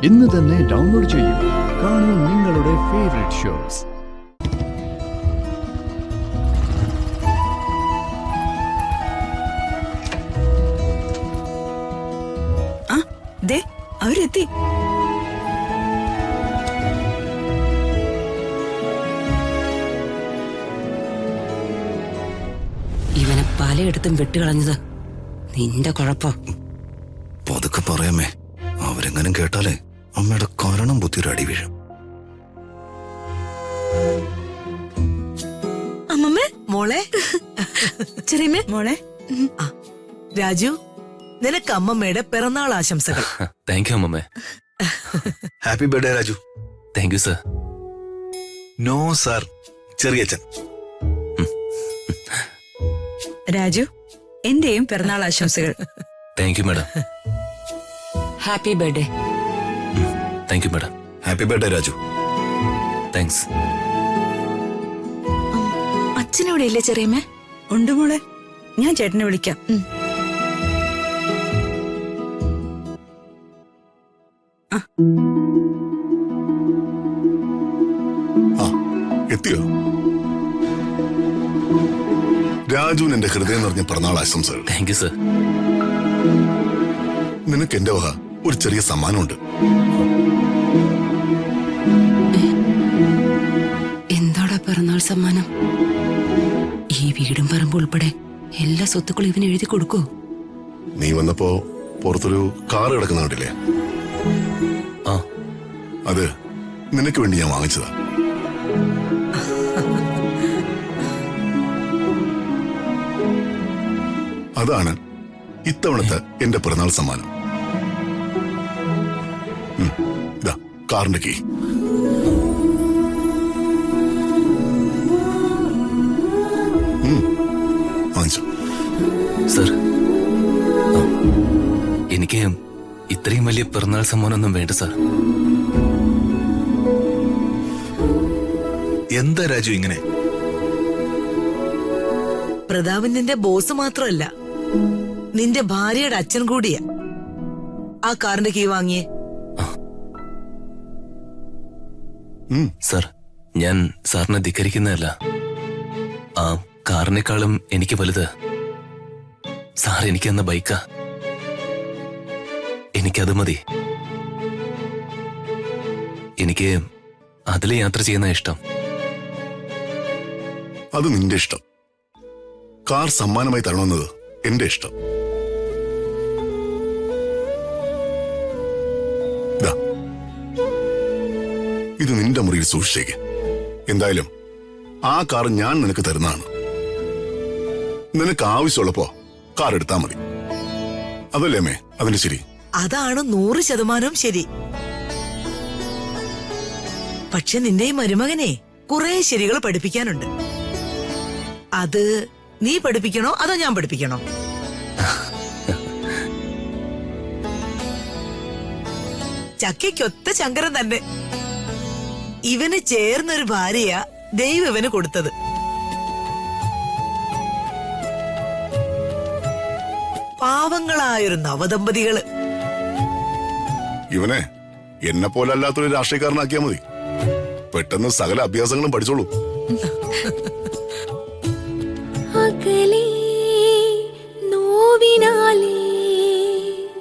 ഇന്ന് തന്നെ ഡൗൺലോഡ് ചെയ്യൂ. കാണൂ നിങ്ങളുടെ ഫേവറേറ്റ് ഷോസ്. അവരെത്തി. ഇവനെ പലയിടത്തും വെട്ടുകളഞ്ഞത് നിന്റെ കുഴപ്പം. പതുക്കെ പറയാമേ, അവരെങ്ങനും കേട്ടാലേ അമ്മയുടെ കാരണം ബുദ്ധിയൊരു അടി വീഴും. അമ്മമ്മേ, മോളെ, ചെറിയമ്മേ, മോളെ. രാജു, നിനക്ക് അമ്മമ്മയുടെ പിറന്നാൾ ആശംസകൾ. താങ്ക് യു അമ്മമ്മേ. Happy birthday Raju. Thank you sir. No sir, ചെറിയച്ഛൻ. രാജു, എന്റെയും പിറന്നാൾ ആശംസകൾ. Thank you madam. Happy birthday. Thank you madam. Happy birthday Raju. Thanks. അച്ഛനവിടെ ഇല്ലേ ചെറിയമ്മേ? ഉണ്ട് മോളെ, ഞാൻ ചേട്ടനെ വിളിക്കാം. എത്തിയോ? രാജുവിന് എന്റെ ഹൃദയം നിറഞ്ഞ പിറന്നാൾ ആശംസകൾ. Thank you sir. നിനക്ക് എന്റെ വക ഒരു ചെറിയ സമ്മാനമുണ്ട്. എന്താടാ പിറന്നാൾ സമ്മാനം? ഈ വീടും പറമ്പ് ഉൾപ്പെടെ എല്ലാ സ്വത്തുക്കളും ഇവന് എഴുതി കൊടുക്കൂ. നീ വന്നപ്പോ പുറത്തൊരു കാറ് കിടക്കുന്ന കണ്ടില്ലേ? ആ, അത് നിനക്ക് വേണ്ടി ഞാൻ വാങ്ങിച്ചതാ. അതാണ് ഇത്തവണത്തെ എന്റെ പിറന്നാൾ സമ്മാനം. ഇതാ കാറിന്റെ കീ. വാങ്ങിച്ചോ. സർ, എനിക്ക് ഇത്രയും വലിയ പിറന്നാൾ സമ്മാനമൊന്നും വേണ്ട സർ. എന്താ രാജു ഇങ്ങനെ? പ്രതാപൻ നിന്റെ ബോസ് മാത്രമല്ല, നിന്റെ ഭാര്യയുടെ അച്ഛൻ കൂടിയാ. ആ കാറിന്റെ കീ വാങ്ങിയേ. സർ, ഞാൻ സാറിനെ ധിക്കരിക്കുന്നതല്ല. ആ കാറിനേക്കാളും എനിക്ക് വലുത് സാർ എനിക്ക് തന്ന ബൈക്കാ. എനിക്കത് മതി. എനിക്ക് അതിൽ യാത്ര ചെയ്യുന്ന ഇഷ്ടം. അത് നിന്റെ ഇഷ്ടം. കാർ സമ്മാനമായി തരണമെന്നത് എന്റെ ഇഷ്ടം. ഇത് നിന്റെ മുറിയിൽ സൂക്ഷിച്ചേക്ക്. എന്തായാലും ആ കാർ ഞാൻ നിനക്ക് തരുന്നതാണ്. നിനക്ക് ആവശ്യമുള്ളപ്പോ കാർ എടുത്താ മതി. അതല്ലേ അമ്മേ അതിന്റെ ശരി? അതാണ് 100% ശരി. പക്ഷെ നിന്റെ ഈ മരുമകനെ കുറെ ശരികൾ പഠിപ്പിക്കാനുണ്ട്. അത് നീ പഠിപ്പിക്കണോ അതോ ഞാൻ പഠിപ്പിക്കണോ? ചക്കയ്ക്കൊത്ത ശങ്കരൻ തന്നെ. ഇവന് ചേർന്നൊരു ഭാര്യയാ ദൈവം ഇവന് കൊടുത്തത്. പാവങ്ങളായൊരു നവദമ്പതികള്. ഇവനെ എന്നെ പോലെ അല്ലാത്തൊരു രാഷ്ട്രീയക്കാരനാക്കിയാ മതി. പെട്ടെന്ന് സകല അഭ്യാസങ്ങളും പഠിച്ചോളൂ. അകലെ